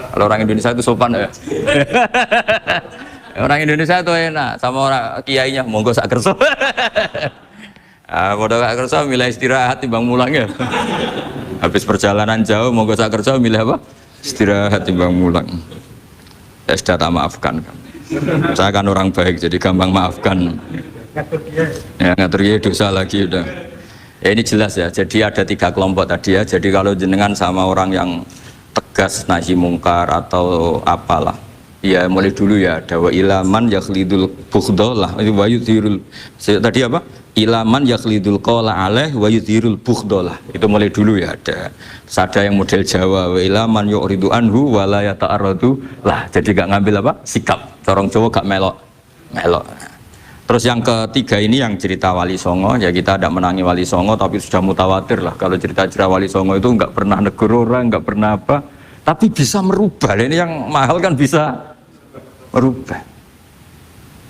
Kalau orang Indonesia itu sopan ya. Orang Indonesia itu enak sama orang kiainya, monggo sak kerso. Bodoh sak kerso milih istirahat timbang mulang ya. Habis perjalanan jauh monggo sak kerso milih apa? Istirahat timbang mulang. Ya sudah tak maafkan. Saya kan orang baik jadi gampang maafkan. Ya ngatur dia dosa lagi udah. Ya ini jelas ya. Jadi ada 3 kelompok tadi ya. Jadi kalau jenengan sama orang yang tegas nahi mungkar atau apalah, ya mulai dulu ya ada wa ilaman yakhlidul bughdhalah wa yudhirul tadi apa ilaman yakhlidul qala alaih wa yudhirul bughdhalah, itu mulai dulu ya ada. Terus ada yang model Jawa wa ilaman yu'ridu anhu wa la yata'arradu lah, jadi gak ngambil apa sikap, corong Jawa gak melok. Terus yang ketiga ini yang cerita Wali Songo, ya kita tidak menangi Wali Songo tapi sudah mutawatir lah kalau cerita-cerita Wali Songo itu nggak pernah negur orang, nggak pernah apa, tapi bisa merubah. Ini yang mahal kan bisa merubah.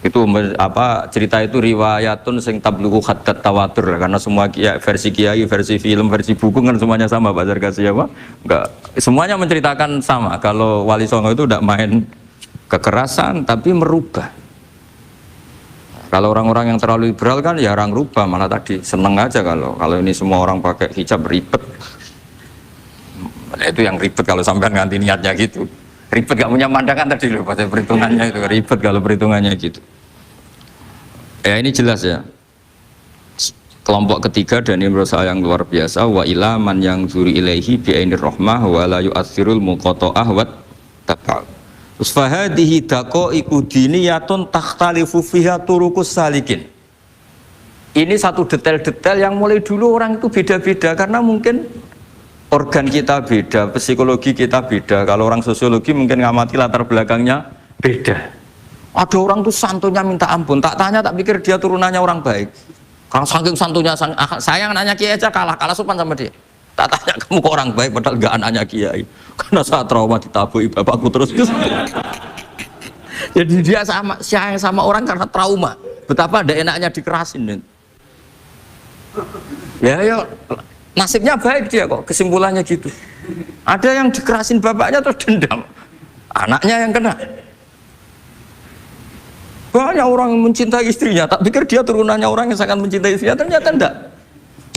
Itu apa cerita itu riwayatun sing tablughu hatta tawatur lah, karena semua versi kiai, versi film, versi buku kan semuanya sama Pak Zarkasi apa? Enggak, semuanya menceritakan sama. Kalau Wali Songo itu tidak main kekerasan tapi merubah. Kalau orang-orang yang terlalu liberal kan ya orang rubah, malah tadi seneng aja kalau ini semua orang pakai hijab ribet. Itu yang ribet kalau sampai ganti niatnya gitu. Ribet gak punya pandangan tadi loh pada perhitungannya itu, ribet kalau perhitungannya gitu. Ya ini jelas ya. Kelompok ketiga dan ini menurut saya yang luar biasa, wa ilaman yang zuri ilaihi bi ainir rahmah wa la yu'athirul muqata'ah wat tab'al. Fahadihi daqaiqu diniyatun takhtalifu fiha turuqus salikin. Ini satu detail-detail yang mulai dulu orang itu beda-beda karena mungkin organ kita beda, psikologi kita beda. Kalau orang sosiologi mungkin ngamati latar belakangnya beda. Ada orang tuh santunya minta ampun, tak tanya tak pikir dia turunannya orang baik. Kalau saking santunya sayang nanya kiai aja kalah sopan sama dia. Tak tanya kamu kok orang baik padahal gak anaknya kiai. Karena saat trauma ditabui bapakku terus. Jadi dia sayang sama orang karena trauma. Betapa ada enaknya dikerasin. Ya nasibnya baik dia kok, kesimpulannya gitu. Ada yang dikerasin bapaknya terus dendam, anaknya yang kena. Banyak orang yang mencintai istrinya, tak pikir dia turunannya orang yang sangat mencintai istrinya, ternyata enggak.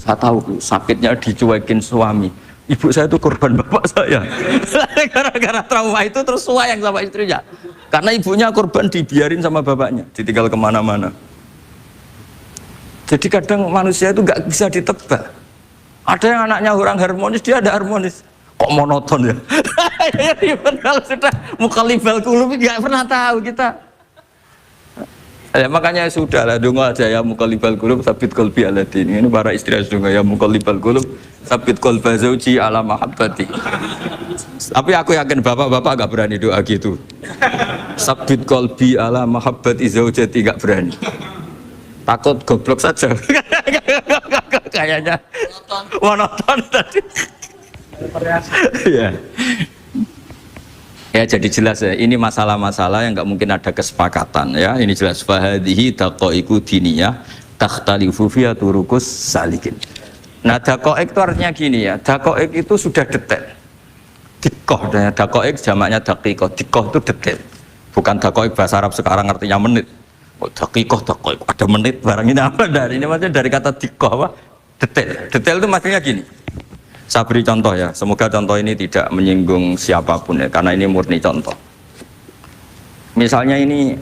Saya tahu sakitnya dicuekin suami. Ibu saya itu korban bapak saya. Gara-gara trauma itu terus sayang sama istrinya. Karena ibunya korban dibiarin sama bapaknya, ditinggal kemana-mana. Jadi kadang manusia itu nggak bisa ditebak. Ada yang anaknya orang harmonis, dia ada harmonis. Kok monoton ya? Kalau sudah mukhalifal qulub nggak pernah tahu kita. Ya, makanya sudah lah, donga aja ya mukhalifal qulub sabit qalbi ala dini. Ini para istri harus donga ya mukhalifal qulub sabit qalba zauji ala mahabbati. Tapi aku yakin bapak-bapak gak berani doa gitu. Sabit qalbi ala mahabbati zaujati gak berani. Takut goblok saja. Kayaknya monoton tadi. Ya. Ya jadi jelas ya, ini masalah-masalah yang nggak mungkin ada kesepakatan ya. Ini jelas fahadihi daqaiqu diniyah takhtalifu fiha turuqus salikin. Nah daqaiq itu artinya gini ya, daqaiq itu sudah detail. Dikoh, daqaiq jamaknya daqiqah, dikoh itu detail. Bukan daqaiq bahasa Arab sekarang artinya menit. Oh daqiqah, daqaiq ada menit barang ini apa dari ini maksudnya dari kata dikoh apa? Detail. Detail itu maksudnya gini. Saya beri contoh ya, semoga contoh ini tidak menyinggung siapapun ya, karena ini murni contoh. Misalnya ini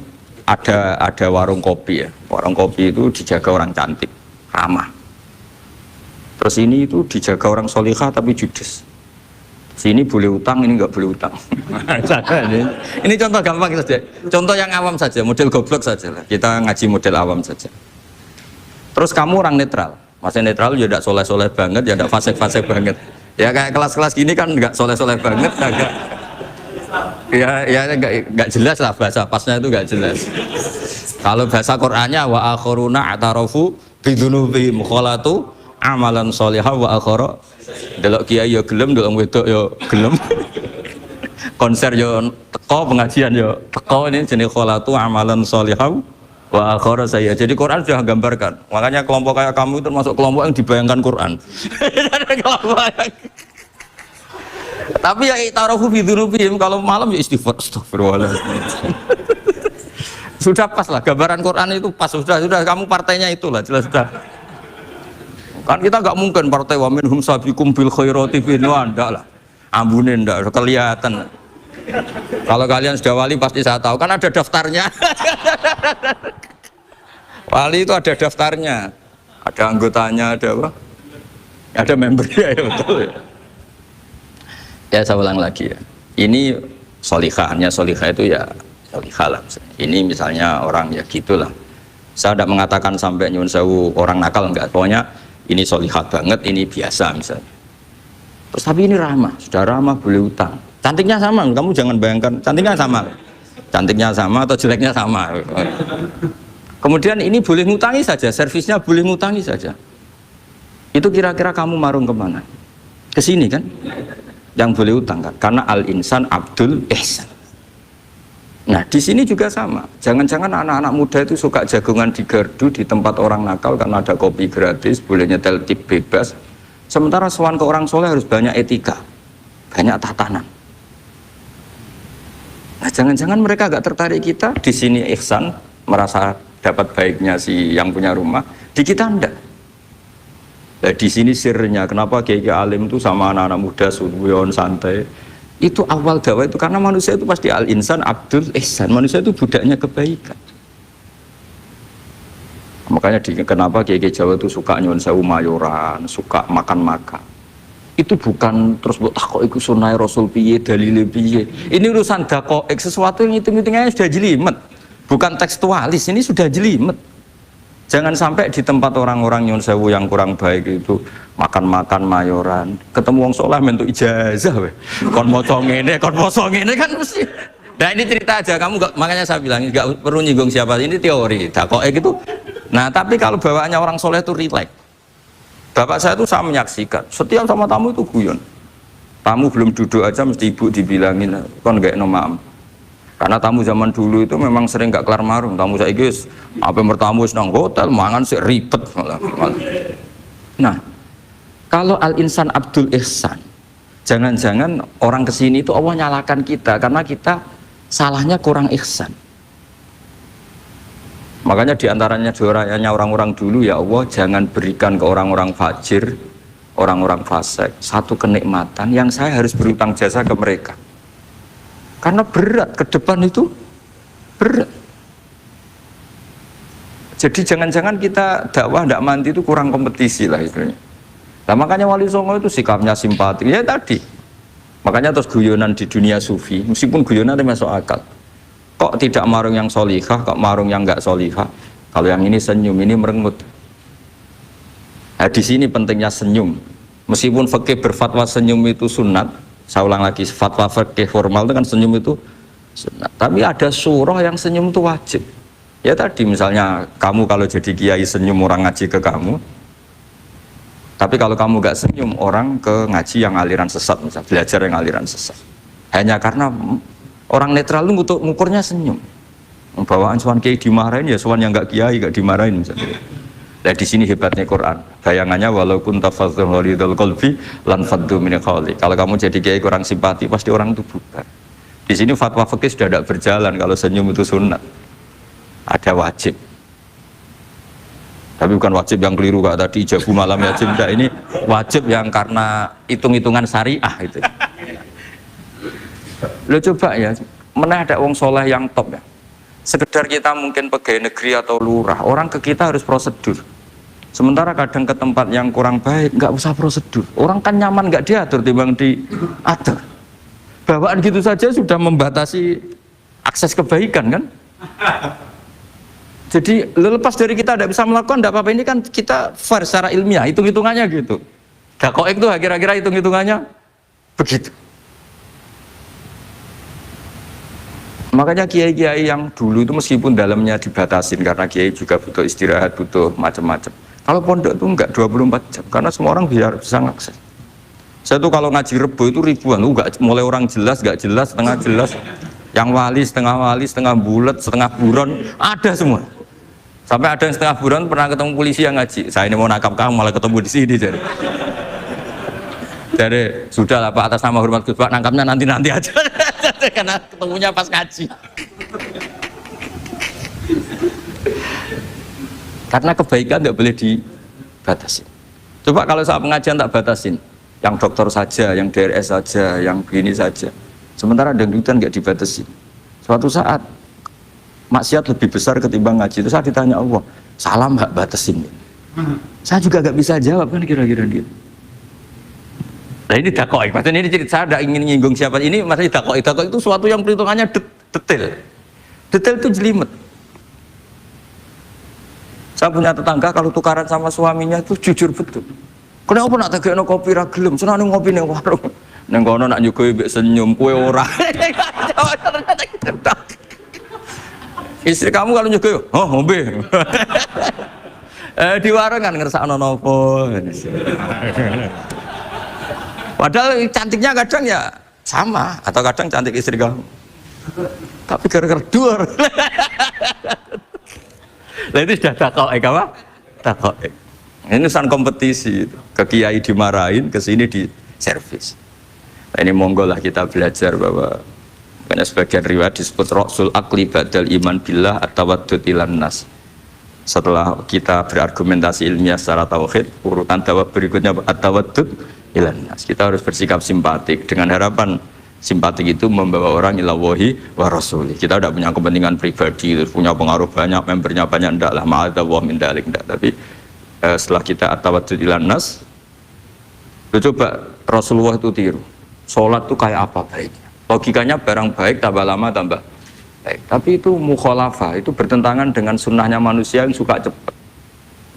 ada warung kopi ya, warung kopi itu dijaga orang cantik, ramah. Terus ini itu dijaga orang solihah tapi judes. Sini boleh utang, ini nggak boleh utang. Ini contoh gampang saja, contoh yang awam saja, model goblok saja lah. Kita ngaji model awam saja. Terus kamu orang netral. Masih netral ya tidak soleh-soleh banget, ya tidak fasik-fasik banget. Ya kayak kelas-kelas gini kan nggak soleh-soleh banget, agak ya nggak jelas lah bahasa pasnya itu nggak jelas. Kalau bahasa Qur'annya wa akhiruna atarafu bidunubi mukhalatu amalan solihah wa akhara. Delok kiai ya gelem, delok wedok ya gelem. Konser ya teko, pengajian ya teko, ini jenis kholatu amalan solihah wa akhara saya. Jadi Quran sudah gambarkan. Makanya kelompok kayak kamu itu termasuk kelompok yang dibayangkan Quran. Tapi ya itarafu fi dzunubihim, kalau malam ya istighfar, astagfirullahaladzim. Sudah pas lah, gambaran Quran itu pas, sudah kamu partainya itulah, jelas sudah. Kan kita nggak mungkin partai wa minhum sabiqum bil khairati fi enggak lah. Ambune ndak kelihatan. Kalau kalian sudah wali pasti saya tahu, kan ada daftarnya. Wali itu ada daftarnya, ada anggotanya, ada apa? Ada membernya, ya betul ya. Ya saya ulang lagi ya. Ini solihahnya, solihah itu ya solihah lah. Ini misalnya orang ya gitulah. Saya tidak mengatakan sampai nyun sewu orang nakal, enggak. Pokoknya ini solihah banget, ini biasa misalnya. Terus tapi ini ramah, sudah ramah boleh utang. Cantiknya sama, kamu jangan bayangkan cantiknya sama. Cantiknya sama atau jeleknya sama. Kemudian ini boleh ngutangi saja, servisnya boleh ngutangi saja. Itu kira-kira kamu marung kemana? Ke sini kan? Yang boleh utang kan? Karena al-insan abdul ihsan. Nah di sini juga sama. Jangan-jangan anak-anak muda itu suka jagungan di gardu di tempat orang nakal karena ada kopi gratis, boleh nyetel tip bebas. Sementara sowan ke orang soleh harus banyak etika, banyak tatanan. Nah jangan-jangan mereka agak tertarik kita di sini ihsan, merasa dapat baiknya si yang punya rumah, di kita enggak. Nah, di sini sirnya kenapa kiai alim itu sama anak-anak muda suwon santai. Itu awal dakwah itu karena manusia itu pasti al-insan abdul ihsan, manusia itu budaknya kebaikan. Makanya kenapa kiai Jawa itu suka nyuwun sewu mayoran, suka makan-makan. Itu bukan terus buat takok iku sunah Rasul piye, dalile piye. Ini urusan dakoek, sesuatu yang hitung-hitungannya sudah jelimet. Bukan tekstualis, ini sudah jelimet. Jangan sampai di tempat orang-orang nyuwun sewu yang kurang baik itu makan-makan mayoran, ketemu wong saleh mentuk ijazah we. Kon maca ngene, kon poso ngene kan mesti. Nah ini cerita aja, kamu gak, makanya saya bilang enggak perlu nyinggung siapa, ini teori. Dakoek itu. Nah tapi kalau bawaannya orang soleh itu rileks. Bapak saya itu saya menyaksikan, setiap sama tamu itu guyon. Tamu belum duduk aja mesti ibu dibilangin, kon gak nomam. Karena tamu zaman dulu itu memang sering gak kelar marung. Tamu saya guys, apa bertamu senang hotel, mangan sih ribet malah. Nah, kalau al-insan abdul ihsan, jangan-jangan orang kesini itu Allah nyalakan kita karena kita salahnya kurang ihsan. Makanya diantaranya doanya orang-orang dulu, ya Allah jangan berikan ke orang-orang fajir, orang-orang fasik satu kenikmatan yang saya harus berutang jasa ke mereka. Karena berat, ke depan itu berat. Jadi jangan-jangan kita dakwah tidak mandi itu kurang kompetisi lah istilahnya. Nah makanya Wali Songo itu sikapnya simpati, ya tadi. Makanya terus guyonan di dunia sufi, meskipun guyonan itu masuk akal. Kok tidak marung yang solihah, kok marung yang enggak solihah? Kalau yang ini senyum, ini merengut. Nah di sini pentingnya senyum. Meskipun fikih berfatwa senyum itu sunat, saya ulang lagi, fatwa fikih formal itu kan senyum itu sunat. Tapi ada surah yang senyum itu wajib. Ya tadi misalnya kamu kalau jadi kiai senyum orang ngaji ke kamu. Tapi kalau kamu gak senyum orang ke ngaji yang aliran sesat, misalnya belajar yang aliran sesat. Hanya karena orang netral itu ngukurnya senyum. Bawaan sowan kiai dimarahin ya sowan yang gak kiai gak dimarahin misalnya. Nah di sini hebatnya Quran. Bayangannya walaupun tafadzul ghalidul qalbi lan faddu min qawli. Kalau kamu jadi kiai kurang simpati pasti orang itu bubar. Di sini fatwa fikih sudah tidak berjalan kalau senyum itu sunat. Ada wajib. Tapi bukan wajib yang keliru kak tadi jabu malam ya cinta, ini wajib yang karena hitung-hitungan syariah itu. Lo coba ya, mana ada wong soleh yang top ya. Sekedar kita mungkin pegawai negeri atau lurah, orang ke kita harus prosedur. Sementara kadang ke tempat yang kurang baik nggak usah prosedur. Orang kan nyaman nggak diatur timbang diatur. Bawaan gitu saja sudah membatasi akses kebaikan kan. Jadi lepas dari kita tidak bisa melakukan, tidak apa-apa, ini kan kita fair secara ilmiah, hitung-hitungannya gitu. Dakoek itu kira-kira hitung-hitungannya begitu. Makanya kiai-kiai yang dulu itu meskipun dalamnya dibatasin karena kiai juga butuh istirahat, butuh macam-macam. Kalau pondok itu enggak 24 jam karena semua orang bisa ngakses. Saya tuh kalau ngaji Rebo itu ribuan, enggak mulai orang jelas, enggak jelas, setengah jelas, yang wali, setengah bulat, setengah buron, ada semua. Sampai ada yang setengah buron pernah ketemu polisi yang ngaji. Saya ini mau nangkap kamu malah ketemu di sini jadi. Dari sudah lah Pak, atas nama hormat Gus Pak, nangkapnya nanti aja karena ketemunya pas ngaji. Karena kebaikan nggak boleh dibatasi. Coba kalau saat pengajian tak batasin, yang dokter saja, yang DRS saja, yang begini saja. Sementara dangdutan nggak dibatasi. Suatu saat maksiat lebih besar ketimbang ngaji. Itu saya ditanya Allah, salam nggak batasin? Saya juga nggak bisa jawab kan kira-kira gitu. Nah ini dakoik, maksudnya ini cerita saya tidak ingin nyinggung siapa. Ini maksudnya dakoik itu suatu yang perhitungannya detail. Detail itu jelimet. Saya punya tetangga kalau tukaran sama suaminya itu jujur betul. Kenapa nak tegakno kopi ra gelem, senane ngopi ning warung. Ning kono nak nyugoi mbek senyum kowe ora. Istri kamu kalau nyugoi, oh ngombe. Di warung kan ngersakno nopo. Padahal cantiknya kadang ya sama atau kadang cantik istri kamu. Tapi gara-gara dua. Nah itu sudah takoek apa? Takoek. Ini urusan kompetisi. Ke kiai dimarahin, ke sini di servis. Nah, ini monggo lah kita belajar bahwa karena sebagian riwayat disebut Rasul Akli Badal Iman Billah At-Tawaddud Ilan Nas. Setelah kita berargumentasi ilmiah secara tauhid, urutan jawab berikutnya At-Tawaddud Ilan Nas. Kita harus bersikap simpatik dengan harapan simpatik itu membawa orang ilawahi wa rasuli. Kita tidak punya kepentingan pribadi, punya pengaruh banyak, membernya banyak, enggak lah, ma'adallah min dalik, enggak. Tapi setelah kita at-tawaddud ilan nas, coba Rasulullah itu tiru. Sholat itu kayak apa baiknya? Logikanya barang baik tambah lama tambah baik. Tapi itu mukhalafah, itu bertentangan dengan sunnahnya manusia yang suka cepat.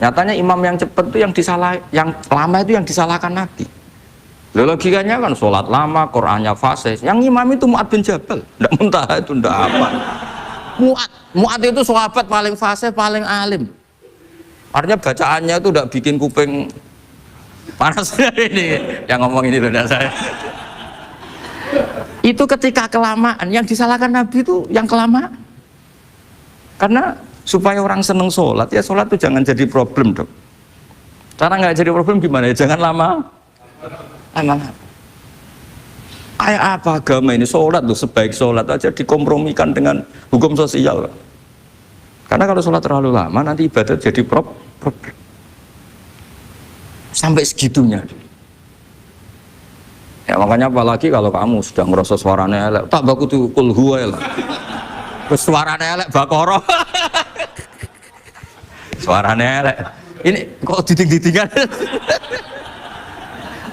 Nyatanya imam yang cepat itu yang lama itu yang disalahkan Nabi. Logikanya kan sholat lama, Qur'annya fasih. Yang imam itu Mu'ad bin Jabal, tidak muntah itu, tidak apa. Mu'ad itu sahabat paling fasih, paling alim. Artinya bacaannya itu tidak bikin kuping panas. Ini yang ngomong ini loh, saya. Itu ketika kelamaan, yang disalahkan Nabi itu yang kelamaan. Karena supaya orang seneng sholat, ya sholat itu jangan jadi problem dong. Cara nggak jadi problem gimana ya? Jangan lama. Emang kayak apa agama ini? Sholat tuh sebaik sholat aja dikompromikan dengan hukum sosial. Karena kalau sholat terlalu lama nanti ibadat jadi problem. Sampai segitunya. Ya makanya apalagi kalau kamu sudah ngerasa suaranya elek, tak baku tuh kul huwa lah. Terus suaranya elek bakoro. Suaranya elek. Ini kok diting-ditingan?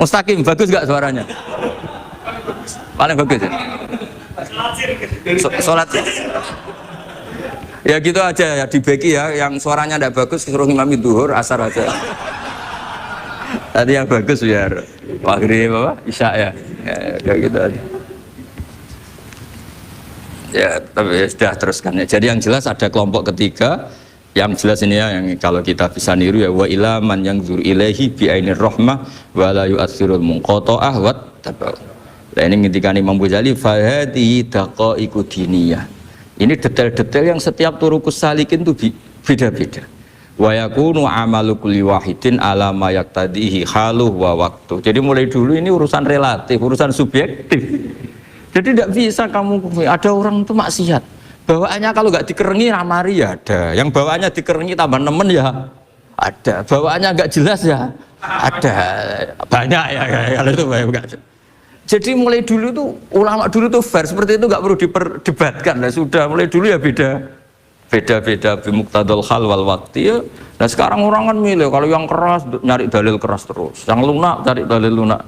Mustaqim, bagus gak suaranya? Paling bagus ya? Sholat ya gitu aja ya, dibagi ya, yang suaranya tidak bagus suruh imami duhur, asar aja. Tadi yang bagus biar maghrib apa? Isya ya, kayak gitu aja. Ya, tapi ya, sudah teruskan ya. Jadi yang jelas ada kelompok ketiga. Yang jelas ini ya, yang kalau kita bisa niru ya, wa ila man yang zur ilaihi bi ainir rahmah wa la yu'athirul munqata'ah wa tabau. Nah ini ngintikan Imam Ghazali fa hadhihi daqaiqu diniyah. Ini detail-detail yang setiap turukus salikin itu beda-beda. Wa yakunu amalu kulli wahidin ala ma yaqtadihi haluh wa waqtu. Jadi mulai dulu ini urusan relatif, urusan subjektif. Jadi tidak bisa kamu ada orang itu maksiat. Bawaannya kalau nggak dikerengi ramari ya ada, yang bawaannya dikerengi tambah nemen ya ada, bawaannya nggak jelas ya ada, banyak ya kalau itu banyak. Jadi mulai dulu tuh ulama dulu tuh fair seperti itu nggak perlu diperdebatkan lah, sudah mulai dulu ya beda bimuktadul hal wal waktu ya. Nah sekarang orang kan milih, kalau yang keras nyari dalil keras terus, yang lunak cari dalil lunak.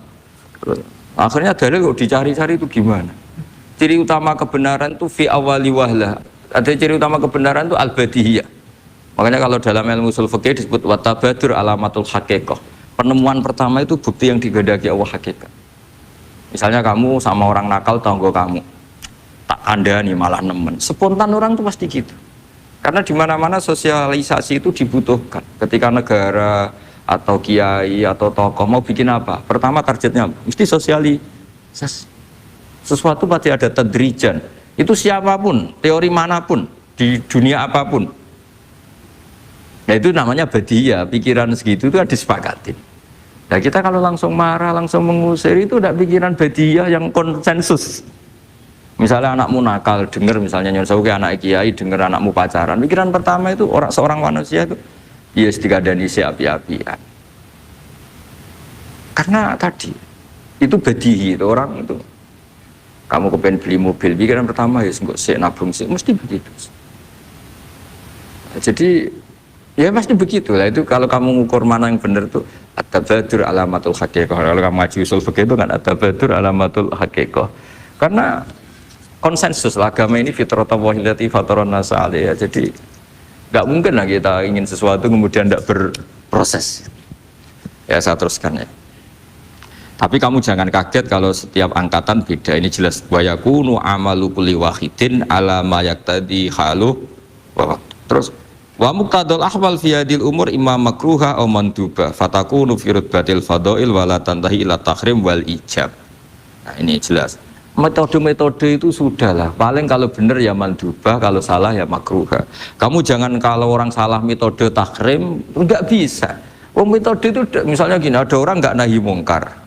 Akhirnya dalil kok dicari-cari itu gimana? Ciri utama kebenaran itu fi awali wahlah. Ada ciri utama kebenaran itu al-badihiyah. Makanya kalau dalam ilmu ushul fikih disebut watabadur alamatul haqiqah. Penemuan pertama itu bukti yang digandaki Allah hakikat. Misalnya kamu sama orang nakal tanggo kamu, tak kandani malah nemen. Spontan orang itu pasti gitu. Karena di mana-mana sosialisasi itu dibutuhkan. Ketika negara atau kiai atau tokoh mau bikin apa? Pertama targetnya mesti sosialisasi. Sesuatu pasti ada tadrijan. Itu siapapun, teori manapun, di dunia apapun. Nah itu namanya badiyah, pikiran segitu itu disepakatin. Nah kita kalau langsung marah, langsung mengusir itu udah pikiran badiah yang konsensus. Misalnya anakmu nakal, dengar misalnya Nyon Sewu anak kiai, dengar anakmu pacaran. Pikiran pertama itu seorang manusia itu, ya dikadani si api-apian. Karena tadi itu badihi itu orang itu. Kamu kepengen beli mobil, pikiran pertama ya enggak sik nabung sik, mesti begitu. Jadi ya pasti begitu lah. Itu kalau kamu ngukur mana yang benar tuh at-tabadur alamatul haqiqah. Kalau kamu ngaji usul fikih itu kan at-tabadur alamatul haqiqah. Karena konsensus lah, agama ini fitratallahi allati fataran nasa 'alaiha. Jadi nggak mungkin lah kita ingin sesuatu kemudian tidak berproses. Ya saya teruskan ya. Tapi kamu jangan kaget kalau setiap angkatan beda. Ini jelas wa yakunu amalu kulli wahidin ala ma yaqtadi halu. Terus wa muqtadal ahwal fi hadil umur imma makruha aw manduba fatakunu fi rutbatil fadail wala tantahi ila tahrim wal ijab. Nah ini jelas. Metode-metode itu sudahlah. Paling kalau benar ya mandubah, kalau salah ya makruha. Kamu jangan kalau orang salah metode tahrim enggak bisa. Oh metode itu misalnya gini, ada orang enggak nahi mungkar.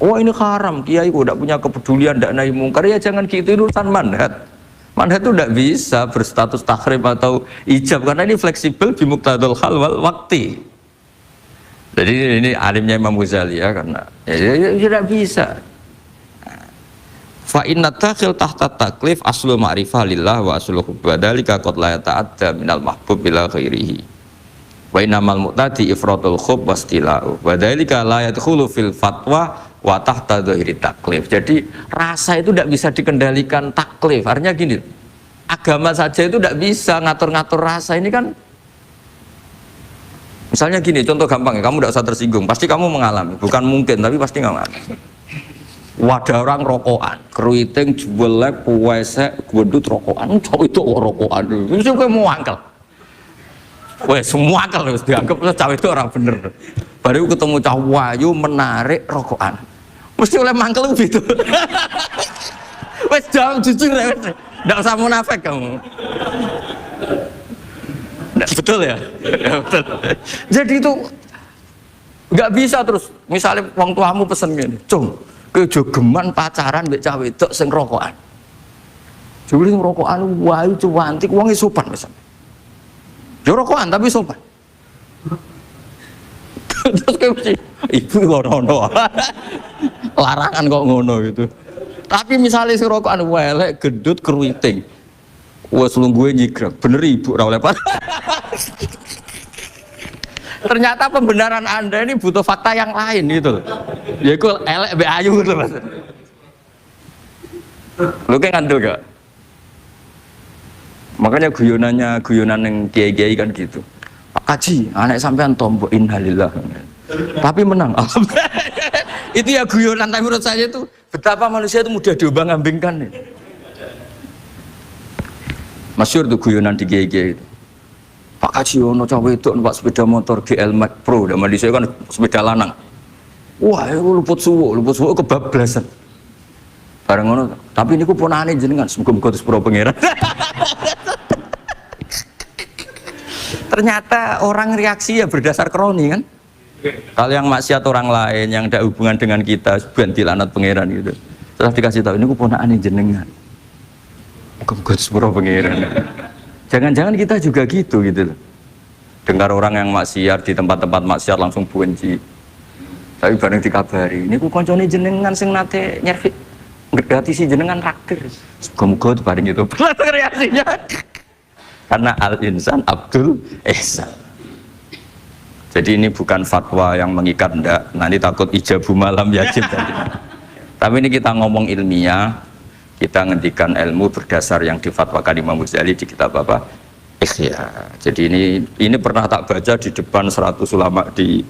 Oh ini haram, kiai kok tidak punya kepedulian tidak nahi mungkar, ya jangan gitu, itu urusan manhat. Manhat itu tidak bisa berstatus tahrim atau ijab karena ini fleksibel bimuqtadal hal wal waqti. Jadi ini alimnya Imam Ghazali ya, karena ya tidak bisa. Fa inna takhil tahta taklif aslu ma'rifah lillah wa aslu hubbadalika qad la yata'adda minal mahbub ila ghairihi. Wa innamal mu'tadi ifratul khub wastila'u wa dzalika la yadkhulu fil fatwa wa tahta dhahiri taklif. Jadi rasa itu tidak bisa dikendalikan taklif. Artinya gini, agama saja itu tidak bisa ngatur-ngatur rasa. Ini kan misalnya gini, contoh gampang ya, kamu tidak usah tersinggung, pasti kamu mengalami, bukan mungkin tapi pasti mengalami. Wadah orang rokokan, keriting, juelek, puwesek, gendut rokokan, cowok itu rokokan, itu kayak mau angkel. Wah semua angkel harus dianggap cowok itu orang bener. Baru ketemu cowok wayu menarik rokokan, mesti oleh mangkel gitu. Wes jawab jujur ya, tidak usah munafik kamu. Betul ya? Ya betul. Jadi itu nggak bisa terus. Misalnya wong tuamu pesen gini, cung, kejogeman pacaran mbek cawe wedok sing rokokan. Juli sing rokokan wayu cuwantik, wong sopan pesan. Yo rokokan tapi sopan. Terus kayak ibu ngono, larangan kok ngono gitu. Tapi misalnya si rokokan welek, gendut, keriting, wes lungguhe nyigrek, bener ibu ora oleh. Ternyata pembenaran Anda ini butuh fakta yang lain gitu loh. Yaitu elek be ayu gitu Mas. Lu kayak ngandel gak? Makanya guyonan yang kiai-kiai kan gitu. Pak Kaji, anak sampean tombok innalillah. Tapi menang. Itu ya guyonan, tapi menurut saya itu betapa manusia itu mudah diombang-ambingkan. Masyhur tuh guyonan di kiai-kiai itu. Pak Kaji ono cawe itu numpak sepeda motor GL Max Pro, dan di saya kan sepeda lanang. Wah, luput suwo kebablasan. Bareng ngono, tapi niku ponane jenengan muga-muga terus pro pangeran. Ternyata orang reaksi ya berdasar kroni kan. Kalau yang maksiat orang lain yang tidak hubungan dengan kita, ganti lanat pangeran gitu. Setelah dikasih tahu ini ponakane jenengan. Muga-muga terus pro pangeran. Jangan-jangan kita juga gitu loh. Dengar orang yang maksiat di tempat-tempat maksiat langsung benci. Tapi bareng dikabari, ini ku koncone jenengan sing nate nyervi gratisi jenengan raktir. Muga-muga itu bareng itu. Reaksinya. Karena al-insan Abdul Ihsan. Jadi ini bukan fatwa yang mengikat ndak. Nanti takut ijabu malam yajib tadi. Tapi ini kita ngomong ilmiah. Kita ngendikan ilmu berdasar yang difatwakan Imam Ghazali di kitab apa? Ikhya. Jadi ini pernah tak baca di depan 100 ulama di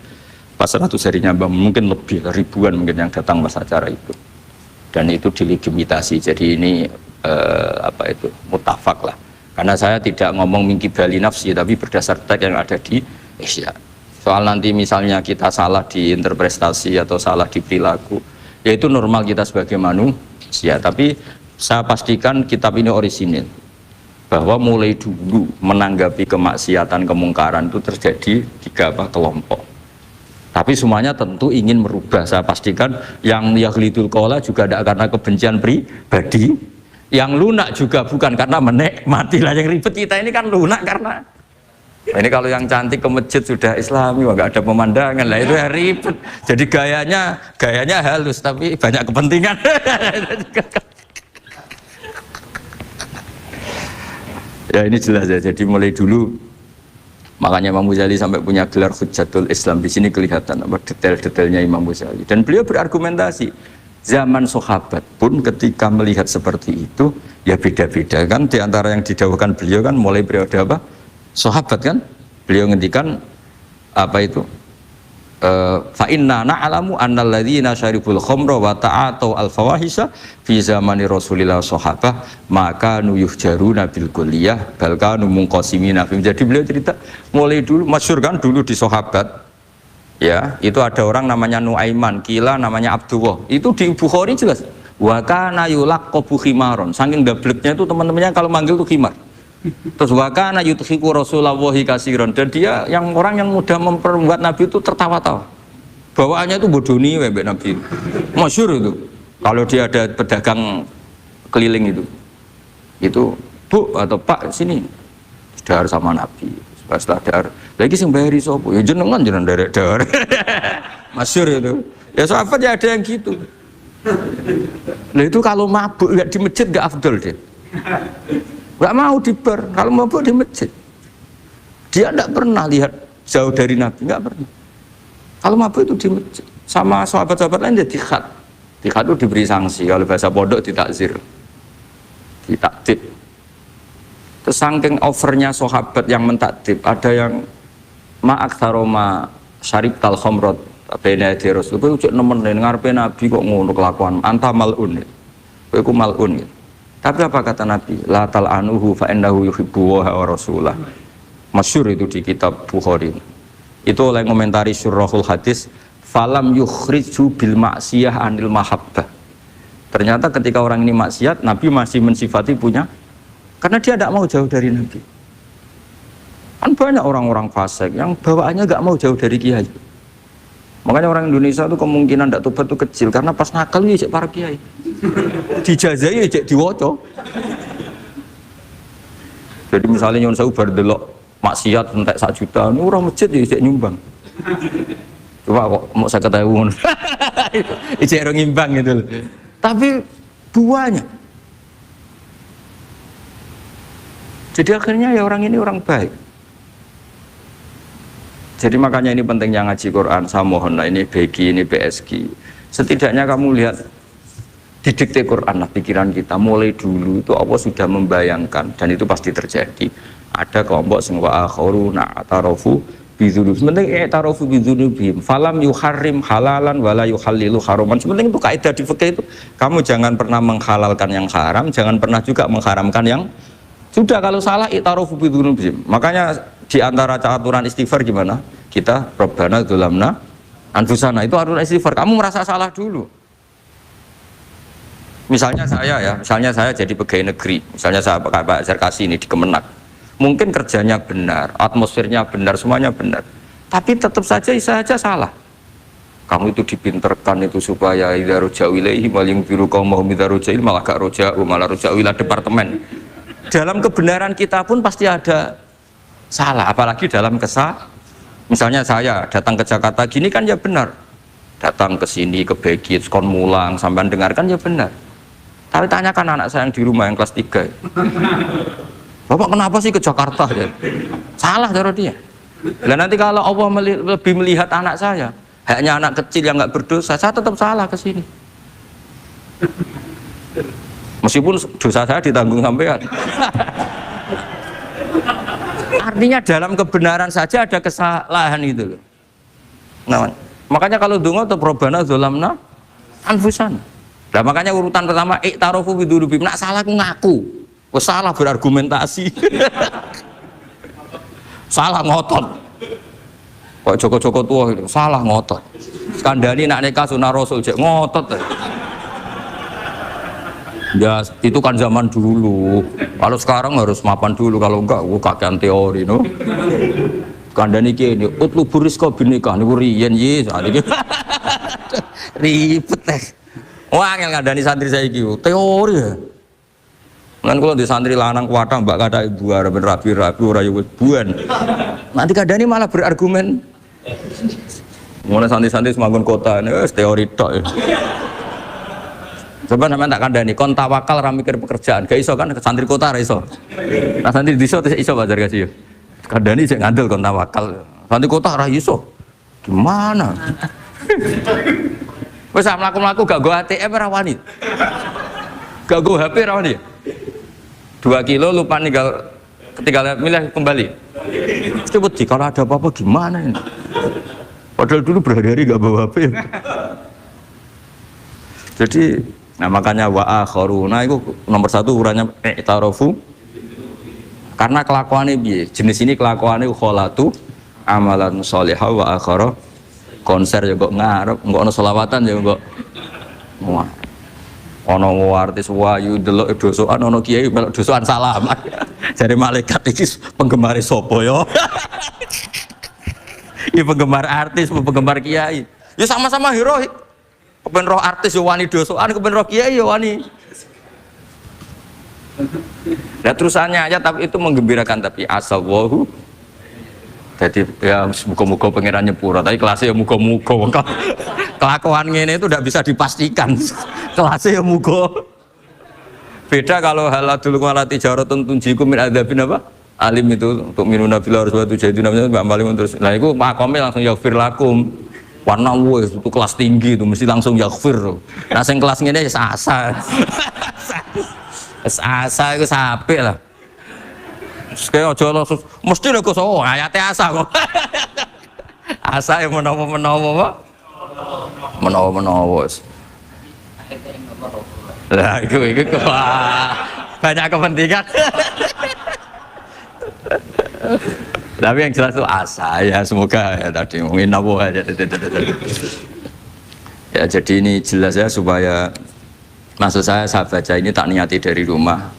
pas 100 harinya mungkin lebih ribuan mungkin yang datang pas acara itu. Dan itu dilegitimasi. Jadi ini mutafak lah. Karena saya tidak ngomong mingki bali nafsi tapi berdasar teks yang ada di Ikhya. Soal nanti misalnya kita salah di interpretasi atau salah di perilaku, yaitu normal kita sebagai manusia. Tapi saya pastikan kitab ini orisinil, bahwa mulai dulu menanggapi kemaksiatan kemungkaran itu terjadi 3 kelompok. Tapi semuanya tentu ingin merubah. Saya pastikan yang yakhlidul qola juga tidak karena kebencian pribadi, yang lunak juga bukan karena menikmati. Lah yang ribet kita ini kan lunak karena ini kalau yang cantik ke masjid sudah Islami, wah nggak ada pemandangan lah, itu ya ribet. Jadi gayanya halus tapi banyak kepentingan. Ya ini jelas ya. Jadi mulai dulu makanya Imam Ghazali sampai punya gelar Hujjatul Islam. Di sini kelihatan apa detail-detailnya Imam Ghazali. Dan beliau berargumentasi. Zaman sahabat pun ketika melihat seperti itu ya beda-beda kan. Di antara yang didawuhkan beliau kan mulai periode apa? Sahabat kan. Beliau ngendikan apa itu? Fa inna na'lamu annal ladzina syaribul khamra wa ta'atu al fawahisha fi zamani Rasulillah sahabah maka nuyuhjaruna bil kulliyah bal kanu munqasimina. Jadi beliau cerita mulai dulu masyhur kan dulu di sahabat ya, itu ada orang namanya Nuaiman, kila namanya Abdullah. Itu di Bukhari jelas. Wa kana yulaqabu khimaron. Saking dableknya itu teman-temannya kalau manggil tuh khimar. Terus wakana yudhiku Rasulullahi kasiron, dan dia yang orang yang mudah memperbuat Nabi itu tertawa-tawa. Bawaannya itu bodoni webek Nabi. Masyhur itu. Kalau dia ada pedagang keliling itu Bu atau Pak sini dahar sama Nabi. Setelah dahar, lagi sing bayari sapa? Ya jenengan derek dahar. Masyhur itu. Ya sahabat ya ada yang gitu. Nah itu kalau mabuk nggak di masjid nggak afdol dia. Gak mau di bar, kalau mabuk di masjid. Dia tidak pernah lihat jauh dari Nabi, nggak pernah. Kalau mabuk itu di masjid. Sama sahabat-sahabat lain dia dikhat. Dikhat itu diberi sanksi, kalau bahasa pondok ditakzir, ditaktib. Terus saking overnya sahabat yang mentakdib, ada yang ma'aktaroma syarib tal khomrot bena di Rasul. Kowe cek nemen ngarepe Nabi kok ngono kelakuan, anta malun. Kowe ku malun. Tapi apa kata Nabi? La tal'anuhu fa innahu yuhibbu wa rasulah. Masyhur itu di kitab Bukhari. Itu oleh komentari Syurahul Hadis, falam yukhriju bil maksiyah anil mahabbah. Ternyata ketika orang ini maksiat, Nabi masih mensifati punya, karena dia tidak mau jauh dari Nabi. Kan banyak orang-orang fasik yang bawaannya nggak mau jauh dari kiai. Makanya orang Indonesia itu kemungkinan tidak tobat itu kecil, karena pas nakal ya cek para kiai. Dijazai ya cek diwoco. Jadi misalnya nyon saya bar delok maksiat entek 1 juta, ini orang masjid ya cek nyumbang. Coba kok mau saya ketahui. Cek orang ngimbang gitu. Tapi buahnya. Jadi akhirnya ya orang ini orang baik. Jadi makanya ini pentingnya ngaji Quran. Saya mohon lah, ini BG, ini PSG. Setidaknya kamu lihat di dikte Quran lah pikiran kita. Mulai dulu itu Allah sudah membayangkan, dan itu pasti terjadi. Ada kelompok sing wa akharu na'tarafu bidzunub. Sementing i'tarafu bidzunubihim. Falam yuharrim halalan wala yuhallilu haraman. Sementing itu kaidah di fikih itu. Kamu jangan pernah menghalalkan yang haram, jangan pernah juga mengharamkan yang sudah. Kalau salah i'tarafu bidzunubihim. Makanya di antara aturan istighfar gimana? Kita Rabbana dzulamna anfusana, itu aturan istighfar. Kamu merasa salah dulu. Misalnya saya jadi pegawai negeri, misalnya saya Pak Zarkasi ini di Kemenak. Mungkin kerjanya benar, atmosfernya benar, semuanya benar. Tapi tetap saja salah. Kamu itu dipinterkan itu supaya idza ruja'u ilaihi maling biru qaumahum idza ruja'il malah gak ruja'u, malah ruja'u ila departemen. Dalam kebenaran kita pun pasti ada salah, apalagi dalam misalnya saya datang ke Jakarta gini kan ya benar, datang ke sini ke Begit kon mulang sampai dengarkan ya benar. Tapi tanyakan anak saya yang di rumah yang kelas 3, Bapak kenapa sih ke Jakarta ya? Salah cara dia. Dan nanti kalau Allah lebih melihat anak saya, hanya anak kecil yang nggak berdosa, saya tetap salah ke sini. Meskipun dosa saya ditanggung sampean. Artinya dalam kebenaran saja ada kesalahan itu loh. Nah, makanya kalau donga atau Rabbana dzulamna anfusana. Nah, makanya urutan pertama i'tarafu bidzunubihim. Nak salah aku ngaku. Wes salah berargumentasi. Salah ngotot. Kok Joko-Joko tua itu salah ngotot. Skandani nak nikah sunah Rasul cek ngotot. Ya itu kan zaman dulu. Kalau sekarang harus mapan dulu, kalau enggak kakean teori no. Kandhani iki utlubu rizqa binikah niku riyen iki saat iki. Ribet teh. Wah, angel kandhani santri saiki teori ya. Kan kalau di santri lanang kuatah mbak kata ibu arep rapi-rapi ora yo buan. Nanti kandhani malah berargumen. Mulai santri-santri semangun kota ini teori tok ya. Coba namanya tak kandani, kon tawakal ra mikir pekerjaan, gak iso kan santri kota ra iso. Nah santri desa iso bazar kasih ya. Kandani sing ngandel kon tawakal. Santri kota ra iso. Gimana? Wis mlaku-mlaku gak go ATM ra wani. Gak go HP ra wani. 2 kilo lupa ninggal ketika milih kembali. Coba kalau ada apa-apa gimana ini? Padahal dulu berhari-hari gak bawa HP. Jadi, nah makanya wa akharuna itu nomor 1 ukurannya i'tarafu. Karena kelakuannya piye? Jenis ini kelakuannya kholatu amalan sholihah wa akhara konser ya kok ngarep, engko ana selawatan ya kok. Wah. Ana artis wayu delok dosokan ana kiai melok dosokan salaman. Jare malaikat iki penggemar sapa ya? Ini penggemar artis, penggemar kiai. Ya sama-sama hero. Kepen roh artis ya wani dosokan, kepen roh kiai ya wani. Nah terusannya aja tapi itu menggembirakan tapi asallahu. Jadi ya muga-muga pangeran nyepuro, tapi kelasnya ya muga-muga. Kelakuan ngene itu tidak bisa dipastikan. Kelasnya ya muga. Beda kalau haladul walati jaratun tunjikum min adzabin apa? Alim itu untuk minuna bila harus batu jadi namanya Mbak Malim terus. Nah itu makomnya langsung yaghfir lakum. Warna wes itu kelas tinggi itu mesti langsung yaghfir. Nah sing kelas ngene ya asa. Asa itu sampai lah. Kayak aja langsung mesti nek kok ayate asa kok. Asa yang menawa-menawa. Menawa-menawa. Lah itu banyak kepentingan. Tapi yang jelas itu asa ya semoga ya tadi mungkin nabo aja. Ya jadi ini jelas ya supaya maksud saya baca ini tak niati dari rumah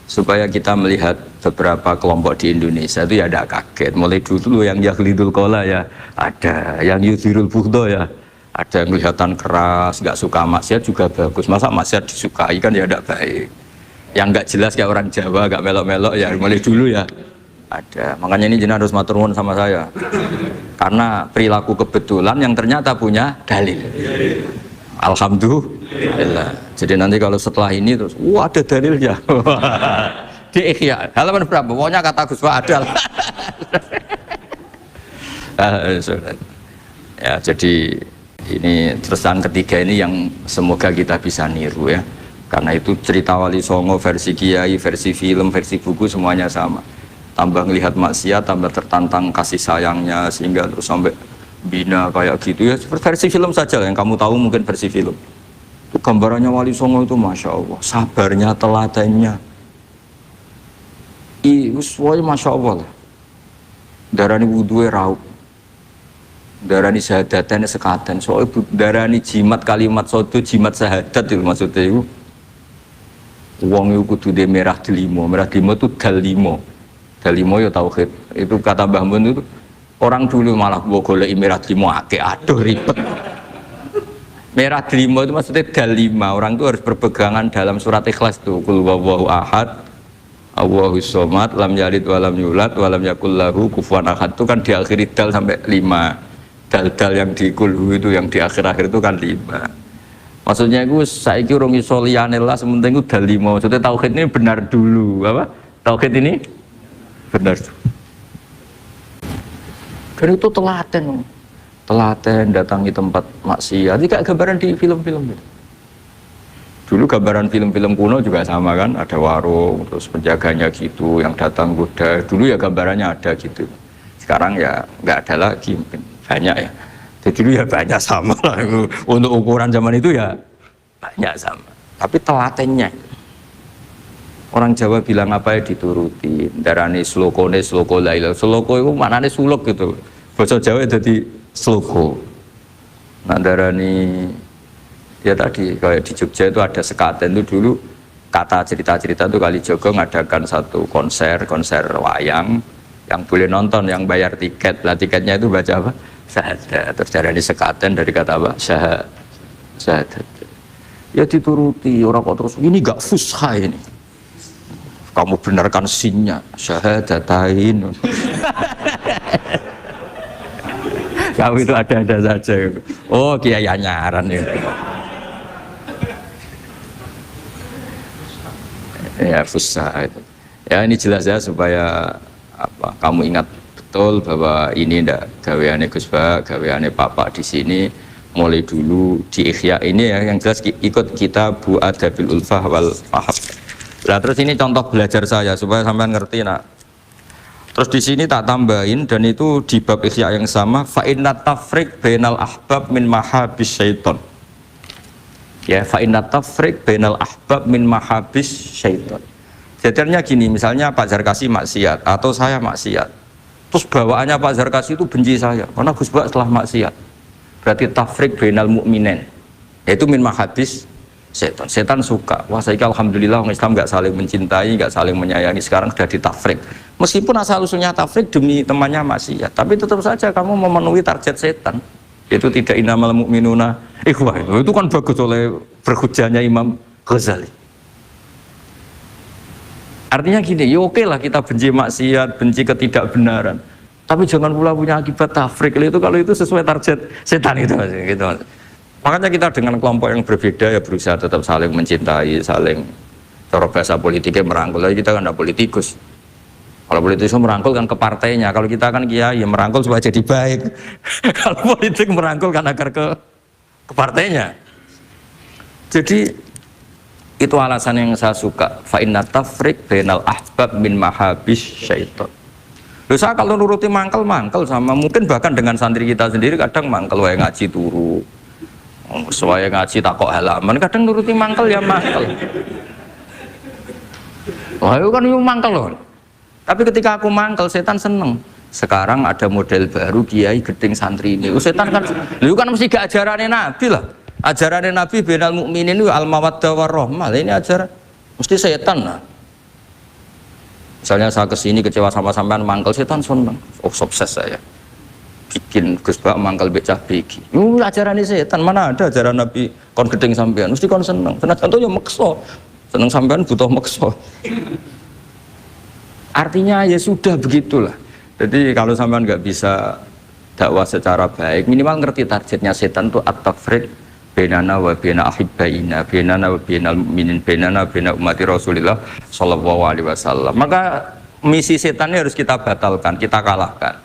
supaya kita melihat beberapa kelompok di Indonesia itu ya ada kaget mulai dulu yang yahlidul qola ya ada yang yudhirul bughdo ya ada yang kelihatan keras nggak suka maksiat juga bagus masa maksiat disukai kan ya tidak baik yang nggak jelas kayak orang Jawa nggak melok-melok ya mulai dulu ya ada makanya ini jenengan harus matur nuwun sama saya karena perilaku kebetulan yang ternyata punya dalil. Alhamdulillah. Jadi nanti kalau setelah ini terus, wah ada dalilnya. Di Ikhya, halaman berapa? Pokoknya kata Gus Wa ada. Ya jadi ini terusan ketiga ini yang semoga kita bisa niru ya. Karena itu cerita Wali Songo versi kiai, versi film, versi buku semuanya sama. Tambah melihat maksiat, tambah tertantang kasih sayangnya sehingga terus sampai bina kayak gitu ya versi film saja yang kamu tahu mungkin versi film itu gambarannya Wali Songo itu Masya Allah sabarnya telatennya semuanya Masya Allah lah darani wudhunya raup darani syahadatnya sekaten soalnya darani jimat kalimat soto jimat syahadat itu maksudnya itu uang itu kudu de merah delimo itu dalimo ya tauhid itu kata Mbah Mun itu orang dulu malah bawa golek merah delimo akeh aduh ribet merah delimo itu maksudnya dalima orang itu harus berpegangan dalam surat Ikhlas tuh kul huwallahu ahad Allahus somad lam yalid walam yulad walam yakul lahu kufuwan ahad itu kan diakhiri dal sampai 5 dal-dal yang di kulhu itu yang di akhir-akhir itu kan 5 maksudnya itu saiki urung iso liyane lah sementing itu dalima maksudnya tauhid ini benar dulu apa tauhid ini benar dulu. Dan itu telaten datangi tempat maksiat ini kayak gambaran di film-film itu. Dulu gambaran film-film kuno juga sama kan ada warung terus penjaganya gitu yang datang goda dulu ya gambarannya ada gitu sekarang ya nggak ada lagi mungkin banyak ya jadi dulu ya banyak sama lah untuk ukuran zaman itu ya banyak sama tapi telatennya orang Jawa bilang apa ya dituruti darani sloko laila sloko itu maknanya suluk gitu bahasa Jawa jadi sloko nah darani ya tadi kayak di Jogja itu ada sekaten itu dulu kata cerita-cerita itu Kalijogo ngadakan satu konser wayang Yang boleh nonton, yang bayar tiket. Lah tiketnya itu baca apa? Syahadat. Terus darani sekaten dari kata apa? Syahadat. Ya dituruti, orang kok terus ini gak fusha ini. Kamu benarkan sinnya, syahadatain. Kamu itu ada-ada saja. Oh, kiai nyaran ya. Ya fusha itu. Ya ini jelas ya supaya apa? Kamu ingat betul bahwa ini ndak gaweane Gus Ba, gaweane Papa di sini. Mulai dulu di Ikhya ini ya yang jelas ikut kita Bu Adabil Ulfah wal Fahab. Nah terus ini contoh belajar saya supaya sampean ngerti nak. Terus di sini tak tambahin dan itu di bab Ikhya yang sama fa inna tafriq bainal ahbab min mahabis syaiton. Ya fa inna tafriq bainal ahbab min mahabis syaiton. Jadinya gini, misalnya Pak Zarkasi maksiat atau saya maksiat. Terus bawaannya Pak Zarkasi itu benci saya karena Gus Ba setelah maksiat. Berarti tafrik bainal mukminin, yaitu min mahabis setan. Setan suka. Wah saya alhamdulillah orang Islam nggak saling mencintai, nggak saling menyayangi. Sekarang sudah ditafrik. Meskipun asal usulnya tafrik demi temannya maksiat, tapi tetap saja kamu memenuhi target setan. Yaitu tidak innamal mu'minuna ikhwah. Itu kan bagus oleh berhujahnya Imam Ghazali. Artinya gini, ya oke lah kita benci maksiat, benci ketidakbenaran. Tapi jangan pula punya akibat tafrik itu kalau itu sesuai target setan itu gitu. Makanya kita dengan kelompok yang berbeda ya berusaha tetap saling mencintai, saling cara bahasa politiknya merangkul. Kita kan tidak politikus. Kalau politikus merangkul kan ke partainya. Kalau kita kan kiai ya merangkul supaya jadi baik. Kalau politik merangkul kan agar ke partainya. Jadi itu alasan yang saya suka. Fa inna tafrik bainal ahbab min mahabis syaiton. Loh, saya kalau nuruti mangkel sama mungkin bahkan dengan santri kita sendiri kadang mangkel wae ngaji turu. Soalnya ngaji takok halaman kadang nuruti mangkel ya mangkel. Wah, itu kan itu mangkel loh. Tapi ketika aku mangkel setan seneng. Sekarang ada model baru kiai gedeng santri ini. Setan kan lu kan mesti gak ajarannya Nabi lah. Ajarannya Nabi bainal mukminin itu al mawaddah warahmah. Ini ajaran mesti setan lah. Misalnya saya kesini kecewa sama sampean mangkel setan seneng. Oh sukses saya. Bikin Gus Ba mangkel becah begi. Ajaran ini setan mana ada ajaran Nabi kon gedeng sampean mesti kon seneng. Senang contohnya mekso. Seneng sampean butuh mekso. Artinya ya sudah begitulah. Jadi kalau sampean nggak bisa dakwah secara baik minimal ngerti targetnya setan tuh at-tafriq bainana wa baina ahibbaina bainana wa bainal mu'minin bainana baina ummati Rasulillah sallallahu alaihi wasallam. Maka misi setan ini harus kita batalkan, kita kalahkan.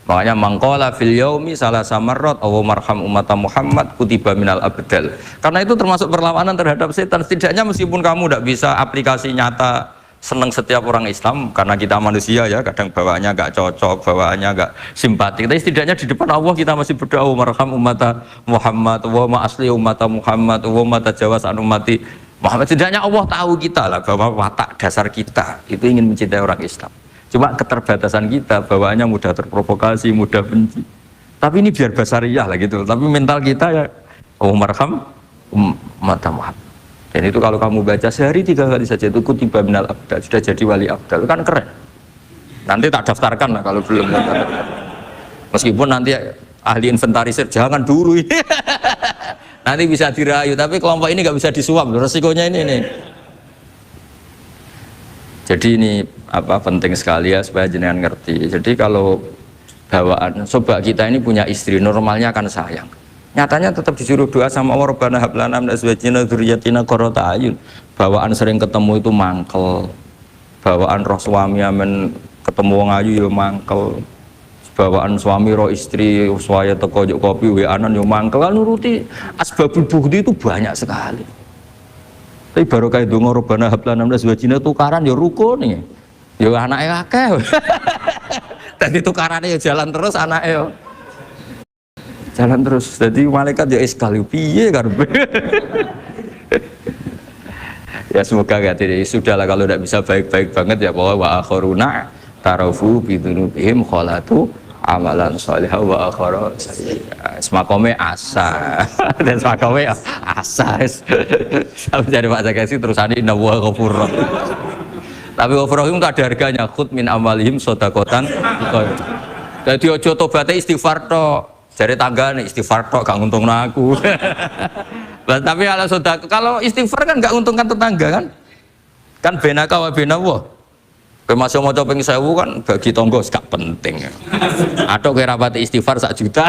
Makanya mangqala fil yaumi salasa marrat aw marham ummata Muhammad kutiba minal abdal. Karena itu termasuk perlawanan terhadap setan. Setidaknya meskipun kamu tidak bisa aplikasi nyata senang setiap orang Islam karena kita manusia ya kadang bawaannya nggak cocok, bawaannya nggak simpatik. Tapi setidaknya di depan Allah kita masih berdoa marham ummata Muhammad, wa ma asli ummata Muhammad, wa ma tajawaz an ummati Muhammad. Setidaknya Allah tahu kita lah bahwa watak dasar kita itu ingin mencintai orang Islam. Cuma keterbatasan kita bawaannya mudah terprovokasi, mudah benci. Tapi ini biar basariyah lah gitu. Tapi mental kita ya marham ummata Muhammad. Dan itu kalau kamu baca sehari 3 kali saja itu kutiba minal abdal, sudah jadi wali abdal, kan keren. Nanti tak daftarkan lah kalau belum. Meskipun nanti ahli inventarisir jangan dulu ini. Nanti bisa dirayu, tapi kelompok ini nggak bisa disuap, resikonya ini nih. Jadi ini apa penting sekali ya supaya jenengan ngerti. Jadi kalau bawaan coba kita ini punya istri normalnya kan sayang. Nyatanya tetap disuruh doa sama Allah Rabbana hab lana min azwajina dzurriyyatina qurrata a'yun. Bawaan sering ketemu itu mangkel. Bawaan roh suami amen ketemu wong ayu ya mangkel. Bawaan suami roh istri suaya teko juk kopi weanan ya mangkel. Kan nuruti asbabul bughdi itu banyak sekali. Tapi baru kayak donga Rabbana hab lana min azwajina tukaran ya rukun nih. Ya anake akeh. Dadi tukarane ya jalan terus anake ya. Jalan terus, jadi malaikat ya sekali piye karbe. Ya semoga gak jadi sudahlah kalau tidak bisa baik-baik banget ya bahwa wa akharuna tarafu bidunubihim kholatu amalan sholihah wa akhara semakome asa dan semakome asa sampai jadi Pak Zakasi terusannya inna wa ghafur. Tapi Ibrahim itu ada harganya. Khud min amalihim sodakotan. Jadi ojo tobatnya istighfar tok. Dari tangga nih istighfar tok gak nguntungno aku. Tapi kalau sodako, kalau istighfar kan gak nguntungkan tetangga kan? Kan benaka wa benawah. Masuk mau coba sewu kan bagi tonggo gak penting. Atau kira rapati istighfar 1 juta.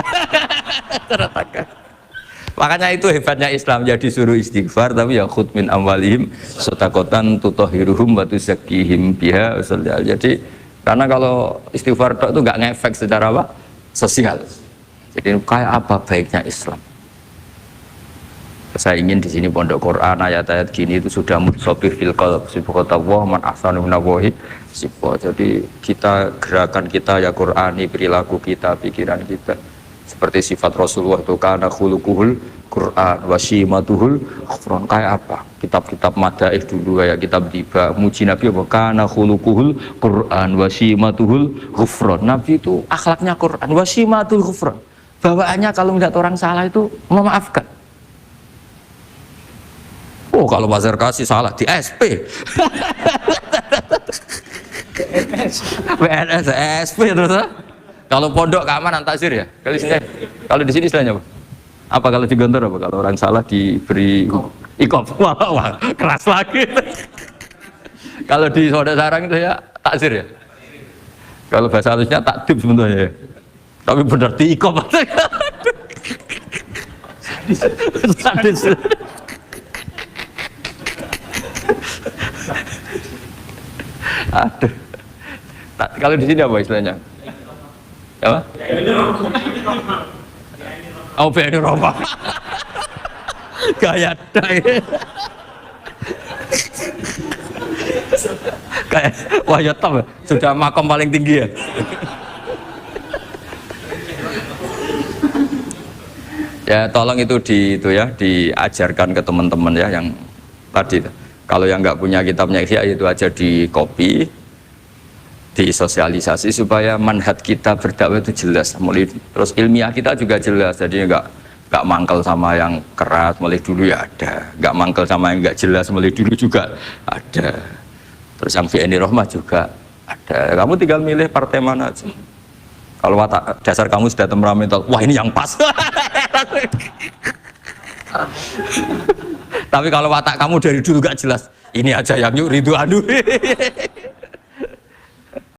Makanya itu hebatnya Islam, jadi suruh istighfar tapi ya khud min amwalihim sodakotan tutahhiruhum wa tuzakkihim biha. Jadi karena kalau istighfar itu nggak ngefek secara apa? Sosial. Jadi kayak apa baiknya Islam? Saya ingin di sini pondok Quran ayat-ayat gini itu sudah mutsabir fil qalb sibqatullah man ahsanu minallahi sibqa. Jadi kita gerakan kita ya Qurani, perilaku kita, pikiran kita seperti sifat Rasulullah itu kana khuluquhul Quran wasimatuhul ghufran. Kayak apa? Kitab-kitab madaih dulu kayak kitab tiba muji Nabi apa kana khuluquhul Quran wasimatuhul ghufran. Nabi itu akhlaknya Quran wasimatul ghufran. Bawaannya kalau melihat orang salah itu memaafkan. Oh kalau Bazar kasih salah di SP. PNS SP terus. Kalau pondok keamanan takzir ya. Kalau di sini istilahnya apa? Apa kalau di Gontor apa? Kalau orang salah diberi ikop. Wah, keras lagi. Kalau di Soda Sarang itu ya takzir ya. Kalau bahasa halusnya takdib sebenarnya ya. Tapi benar di ikop. Sadis. Aduh. Kalau di sini apa istilahnya? Apa? Oh, BNI Roma. Gaya dai. Kayak wah ya top, sudah makom paling tinggi ya. Ya tolong itu diajarkan ke teman-teman ya yang tadi. Kalau yang nggak punya kitabnya Ihya itu aja di copy, disosialisasi supaya manhaj kita berdakwah itu jelas. Mulai terus ilmiah kita juga jelas, jadi nggak mangkel sama yang keras mulai dulu ya ada, nggak mangkel sama yang nggak jelas mulai dulu juga ada. Terus yang VNI Rahmah juga ada. Kamu tinggal milih partai mana aja. Kalau watak dasar kamu sudah temperamental, wah ini yang pas. Tapi kalau watak kamu dari dulu gak jelas, ini aja yang yuk Ridwan.